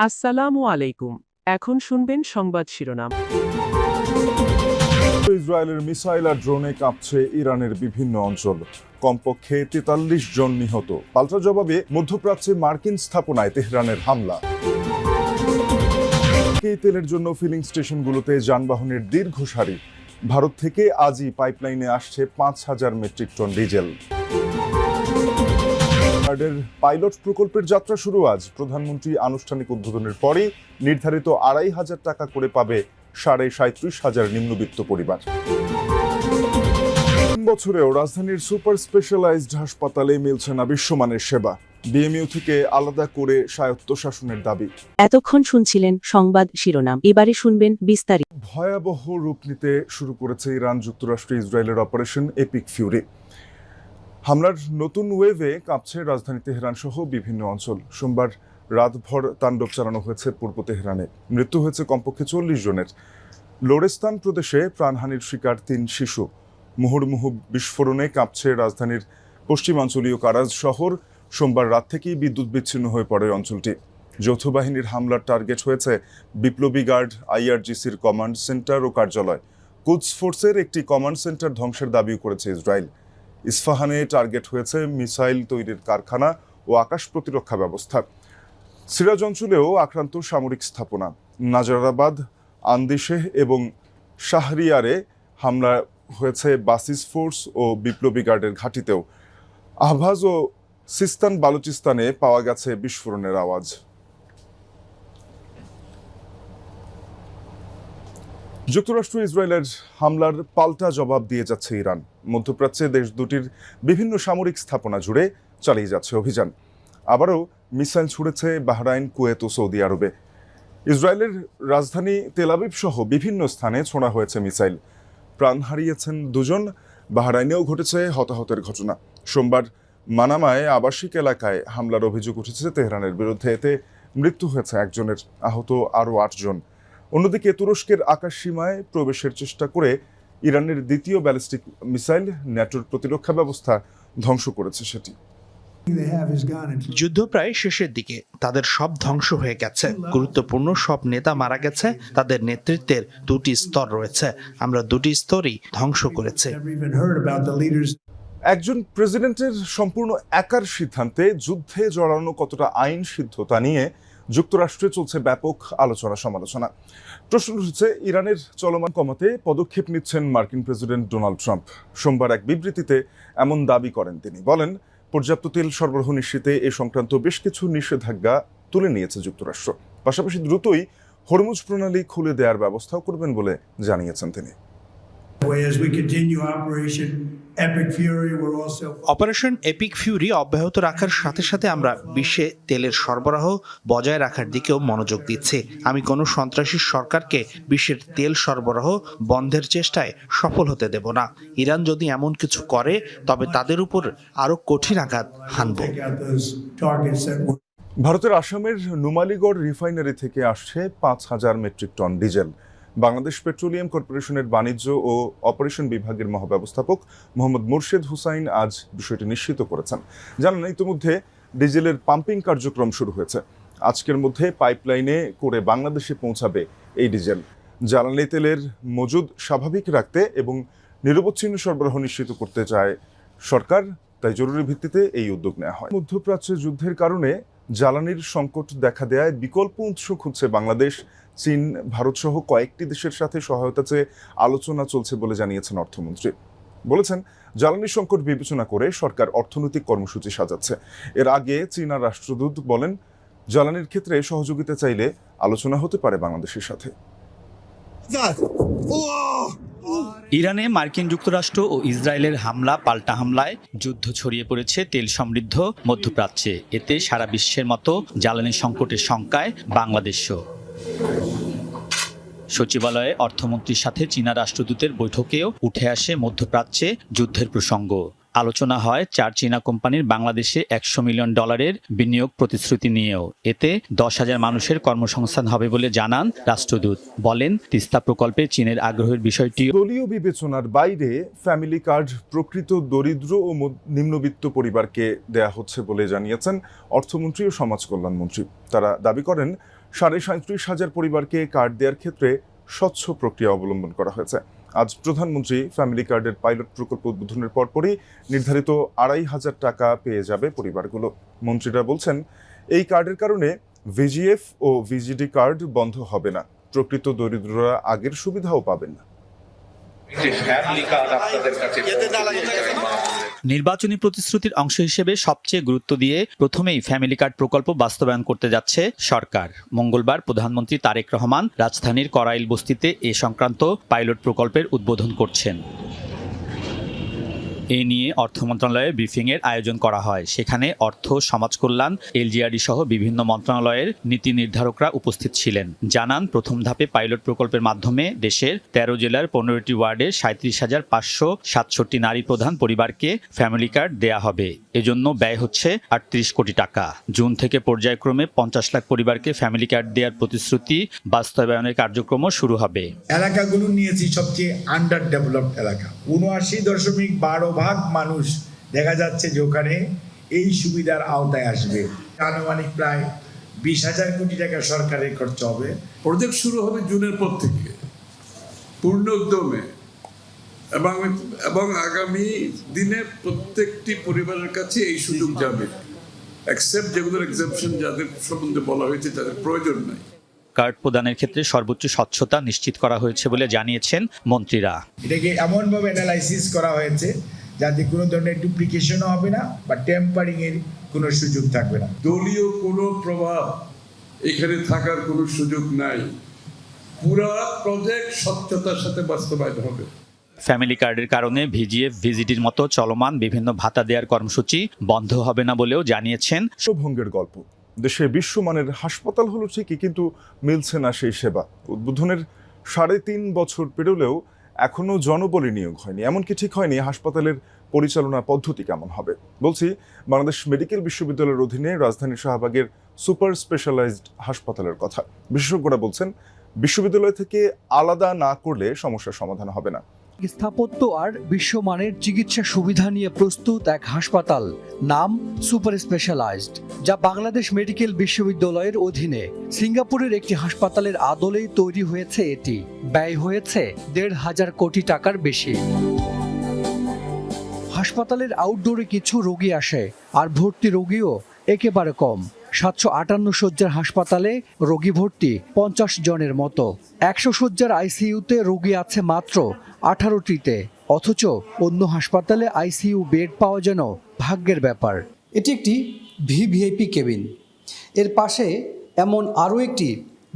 আসসালামু আলাইকুম। এখন শুনবেন সংবাদ শিরোনাম। ইসরায়েলের মিসাইল আর ড্রোনে কাঁপছে ইরানের বিভিন্ন অঞ্চল, কমপক্ষে ৪৩ জন নিহত। পাল্টা জবাবে মধ্যপ্রাচ্যে মার্কিন স্থাপনায় তেহরানের হামলা। তেলের জন্য ফিলিং স্টেশনগুলোতে যানবাহনের দীর্ঘ সারি। ভারত থেকে আজই পাইপলাইনে আসছে ৫,০০০ মেট্রিক টন ডিজেল। পাইলট প্রকল্পের যাত্রা শুরু আজ। প্রধানমন্ত্রী আনুষ্ঠানিক উদ্বোধনের পরে নির্ধারিত ২৫০০ টাকা করে পাবে ৩৭,৫০০ নিম্নবিত্ত পরিবার। ৩ বছরেও রাজধানীর সুপার স্পেশালাইজড হাসপাতালে মিলছে না বিশ্বমানের সেবা। বিএমইউ থেকে আলাদা করে স্বায়ত্তশাসনের দাবি। এতক্ষণ শুনছিলেন সংবাদ শিরোনাম, এবারে শুনবেন বিস্তারিত। ভয়াবহ রূপ নিতে শুরু করেছে ইরান যুক্তরাষ্ট্র ইসরায়েলের অপারেশন এপিক ফিউরি। হামলার নতুন ওয়েভে কাঁপছে রাজধানী তেহরান সহ বিভিন্ন অঞ্চল। সোমবার রাতভর তাণ্ডব চালানো হয়েছে পূর্ব তেহরানে। মৃত্যু হয়েছে কমপক্ষে ৪০ জনের। লোরেস্তান প্রদেশে প্রাণহানির শিকার ৩ শিশু। মুহুর্মুহু বিস্ফোরণে কাঁপছে রাজধানীর পশ্চিমাঞ্চলীয় কারাজ শহর। সোমবার রাত থেকেই বিদ্যুৎ বিচ্ছিন্ন হয়ে পড়ে অঞ্চলটি। যৌথ বাহিনীর হামলার টার্গেট হয়েছে বিপ্লবী গার্ড, আইআরজিসির কমান্ড সেন্টার ও কার্যালয়। কুদস ফোর্সের একটি কমান্ড সেন্টার ধ্বংসের দাবিও করেছে ইসরায়েল। ইস্পাহানে টার্গেট হয়েছে মিসাইল তৈরির কারখানা ও আকাশ প্রতিরক্ষা ব্যবস্থা। সিরাজ অঞ্চলেও আক্রান্ত সামরিক স্থাপনা। নাজারাবাদ, আন্দিশেহ এবং শাহরিয়ারে হামলা হয়েছে বাসিস ফোর্স ও বিপ্লবী গার্ডের ঘাঁটিতেও। আহভাজ ও সিস্তান বালুচিস্তানে পাওয়া গেছে বিস্ফোরণের আওয়াজ। যুক্তরাষ্ট্র ইসরায়েলের হামলার পাল্টা জবাব দিয়ে যাচ্ছে ইরান। মধ্যপ্রাচ্যে দেশ দুটির বিভিন্ন সামরিক স্থাপনা জুড়ে চালিয়ে যাচ্ছে অভিযান। আবারও মিসাইল ছুড়েছে বাহরাইন, কুয়েত ও সৌদি আরবে। ইসরায়েলের রাজধানী তেল আবিব সহ বিভিন্ন স্থানে ছোড়া হয়েছে মিসাইল। প্রাণ হারিয়েছেন ২ জন। বাহরাইনেও ঘটেছে হতাহতের ঘটনা। সোমবার মানামায় আবাসিক এলাকায় হামলার অভিযোগ উঠেছে তেহরানের বিরুদ্ধে। এতে মৃত্যু হয়েছে ১ জনের, আহত আরও ৮ জন। অন্যদিকে তুরস্কের আকাশ সীমায় প্রবেশের চেষ্টা করে ইরানের দ্বিতীয় ব্যালিস্টিক মিসাইল ন্যাটোর প্রতিরক্ষা ব্যবস্থা ধ্বংস করেছে সেটি। যুদ্ধ প্রায় শেষের দিকে। তাদের সব ধ্বংস হয়ে গেছে। গুরুত্বপূর্ণ সব নেতা মারা গেছে। তাদের নেতৃত্বের ২টি স্তর রয়েছে। আমরা ২টি স্তরই ধ্বংস করেছে। একজন প্রেসিডেন্টের সম্পূর্ণ একার সিদ্ধান্তে যুদ্ধে জড়ানো কতটা আইন সিদ্ধ তা নিয়ে যুক্তরাষ্ট্রে চলছে ব্যাপক আলোচনা সমালোচনা। প্রশ্ন উঠেছে, ইরানের চলমান কমাতে পদক্ষেপ নিচ্ছেন মার্কিন প্রেসিডেন্ট ডোনাল্ড ট্রাম্প। সোমবার এক বিবৃতিতে এমন দাবি করেন তিনি। বলেন, পর্যাপ্ত তেল সরবরাহ নিশ্চিতে এ সংক্রান্ত বেশ কিছু নিষেধাজ্ঞা তুলে নিয়েছে যুক্তরাষ্ট্র। পাশাপাশি দ্রুতই হরমুজ প্রণালী খুলে দেওয়ার ব্যবস্থাও করবেন বলে জানিয়েছেন তিনি। অপারেশন এপিক ফিউরি অব্যাহত রাখার সাথে সাথে আমরা বিশ্বে তেলের সরবরাহ বজায় রাখার দিকেও মনোযোগ দিচ্ছি। আমি কোনো সন্ত্রাসী সরকারকে বিশ্বের তেল সরবরাহ বন্ধের চেষ্টায় সফল হতে দেব না। ইরান যদি এমন কিছু করে তবে তাদের উপর আরও কঠিন আঘাত হানব। ভারতের আসামের নুমালীগড় রিফাইনারি থেকে আসছে ৫,০০০ metric ton diesel. Bangladesh petroleum কর্পোরেশনের বাণিজ্য ও অপারেশন বিভাগের মহাব্যবস্থাপক মোহাম্মদ মুর্শেদ হুসাইন আজ বিষয়টি নিশ্চিত করেছেন। জানান, ইতিমধ্যে ডিজেলের পাম্পিং কার্যক্রম শুরু হয়েছে। আজকের মধ্যে পাইপলাইনে করে বাংলাদেশে পৌঁছাবে এই ডিজেল। জ্বালানি তেলের মজুদ স্বাভাবিক রাখতে এবং নিরবচ্ছিন্ন সরবরাহ নিশ্চিত করতে চায় সরকার, তাই জরুরি ভিত্তিতে এই উদ্যোগ নেওয়া হয়। মধ্যপ্রাচ্যে যুদ্ধের কারণে জ্বালানির সংকট দেখা দেয়ায় বিকল্প উৎস খুঁজছে বাংলাদেশ। চীন, ভারত সহ কয়েকটি দেশের সাথে সহায়তা চেয়ে আলোচনা চলছে বলে জানিয়েছেন অর্থমন্ত্রী। বলেছেন, জ্বালানি সংকট বিবেচনা করে সরকার অর্থনৈতিক কর্মসূচি সাজাচ্ছে। এর আগে চীনা রাষ্ট্রদূত বলেন, জ্বালানির ক্ষেত্রে সহযোগিতা চাইলে আলোচনা হতে পারে বাংলাদেশের সাথে। ইরানে মার্কিন যুক্তরাষ্ট্র ও ইসরায়েলের হামলা পাল্টা হামলায় যুদ্ধ ছড়িয়ে পড়েছে তেল সমৃদ্ধ মধ্যপ্রাচ্যে। এতে সারা বিশ্বের মতো জ্বালানি সংকটের শঙ্কায় বাংলাদেশও। সচিবালয়ে অর্থমন্ত্রীর সাথে চীনা রাষ্ট্রদূতের বৈঠকেও উঠে আসে মধ্যপ্রাচ্যে যুদ্ধের প্রসঙ্গ। আলোচনা হয় 4 চীনা কোম্পানির বাংলাদেশে $100 মিলিয়ন বিনিয়োগ প্রতিশ্রুতি নিয়েও। এতে 10,000 মানুষের কর্মসংস্থান হবে বলে জানান রাষ্ট্রদূত। বলেন, তিস্তা প্রকল্পে চীনের আগ্রহের বিষয়টি দলীয় বিবেচনার বাইরে ফ্যামিলি কার্ড প্রকৃত দরিদ্র ও নিম্নবিত্ত পরিবারকে দেয়া হচ্ছে বলে জানিয়েছেন অর্থমন্ত্রী ও সমাজ কল্যাণমন্ত্রী। তারা দাবি করেন, 37,500 পরিবারকে কার্ড দেওয়ার ক্ষেত্রে স্বচ্ছ প্রক্রিয়া অবলম্বন করা হয়েছে। আজ প্রধানমন্ত্রী ফ্যামিলি কার্ডের পাইলট প্রকল্প উদ্বোধনের পরপরই নির্ধারিত 2,500 টাকা পেয়ে যাবে পরিবারগুলো। মন্ত্রীরা বলছেন, এই কার্ডের কারণে ভিজিএফ ও ভিজিডি কার্ড বন্ধ হবে না, প্রকৃত দরিদ্ররা আগের সুবিধাও পাবেন না। নির্বাচনী প্রতিশ্রুতির অংশ হিসেবে সবচেয়ে গুরুত্ব দিয়ে প্রথমেই ফ্যামিলি কার্ড প্রকল্প বাস্তবায়ন করতে যাচ্ছে সরকার। মঙ্গলবার প্রধানমন্ত্রী তারেক রহমান রাজধানীর করাইল বস্তিতে এ সংক্রান্ত পাইলট প্রকল্পের উদ্বোধন করছেন। এ নিয়ে অর্থ মন্ত্রণালয়ে ব্রিফিংয়ের আয়োজন করা হয়। সেখানে অর্থ, সমাজ কল্যাণ, এলজিআরডি সহ বিভিন্ন মন্ত্রণালয়ের নীতি নির্ধারকরা উপস্থিত ছিলেন। জানান, প্রথম ধাপে পাইলট প্রকল্পের মাধ্যমে দেশের 13 জেলার 15টি ওয়ার্ডে 37,567 নারী প্রধান পরিবারকে ফ্যামিলি কার্ড দেয়া হবে। এজন্য ব্যয় হচ্ছে 38 কোটি টাকা। জুন থেকে পর্যায়ক্রমে 50 লাখ পরিবারকে ফ্যামিলি কার্ড দেওয়ার প্রতিশ্রুতি বাস্তবায়নের কার্যক্রমও শুরু হবে। এলাকাগুলো নিয়েছি সবচেয়ে আন্ডার ডেভেলপড এলাকা, ৭৯.১২% মানুষ দেখা যাচ্ছে যে ওখানে এই সুবিধার আওতায় আসবে। আনুমানিক প্রায় 20,000 কোটি টাকা সরকারের খরচ হবে। প্রজেক্ট শুরু হবে জুনের পর থেকে পূর্ণ উদ্যমে, এবং আগামী দিনে প্রত্যেকটি পরিবারের কাছে এই সুযোগ যাবে, এক্সেপ্ট যেগুলোর এক্সেপশন যাদের সম্বন্ধে বলা হয়েছে যাদের প্রয়োজন নাই। কার্ড প্রদানের ক্ষেত্রে সর্বোচ্চ স্বচ্ছতা নিশ্চিত করা হয়েছে বলে জানিয়েছেন মন্ত্রীরা। এটাকে এমনভাবে অ্যানালাইসিস করা হয়েছে যাতে কোনো ধরনের ডুপ্লিকেশনও হবে না বা টেম্পারিং এর কোনো সুযোগ থাকবে না। দলীয় কোনো প্রভাব এখানে থাকার কোনো সুযোগ নাই। পুরা প্রজেক্ট স্বচ্ছতার সাথে বাস্তবায়ন হবে। ফ্যামিলি কার্ডের কারণে ভিজিএফ, ভিজিটির মতো চলমান বিভিন্ন ভাতা দেওয়ার কর্মসূচি বন্ধ হবে না বলেও জানিয়েছেন। ভঙ্গের গল্প। দেশে বিশ্বমানের হাসপাতাল হলো ঠিকই, কিন্তু মিলছে না সেই সেবা। উদ্বোধনের 3.5 বছর পেরোলেও এখনও জনবলি নিয়োগ হয়নি। এমনকি ঠিক হয়নি হাসপাতালের পরিচালনা পদ্ধতি কেমন হবে। বলছি বাংলাদেশ মেডিকেল বিশ্ববিদ্যালয়ের অধীনে রাজধানীর শাহবাগের সুপার স্পেশালাইজড হাসপাতালের কথা। বিশেষজ্ঞরা বলছেন, বিশ্ববিদ্যালয় থেকে আলাদা না করলে সমস্যার সমাধান হবে না। স্থাপত্য আর বিশ্বমানের চিকিৎসা সুবিধা নিয়ে প্রস্তুত এক হাসপাতাল, নাম সুপার স্পেশালাইজড, যা বাংলাদেশ মেডিকেল বিশ্ববিদ্যালয়ের অধীনে। সিঙ্গাপুরের একটি হাসপাতালের আদলেই তৈরি হয়েছে এটি। ব্যয় হয়েছে 1,500 কোটি টাকার বেশি। হাসপাতালের আউটডোরে কিছু রোগী আসে, আর ভর্তি রোগীও একেবারে কম। 758 শয্যার হাসপাতালে রোগী ভর্তি 50 জনের মতো। 100 শয্যার আইসিইউতে রোগী আছে মাত্র 18টিতে, অথচ অন্য হাসপাতালে আইসিইউ বেড পাওয়া যেন ভাগ্যের ব্যাপার। এটি একটি ভিভিআইপি কেবিন। এর পাশে এমন আরও একটি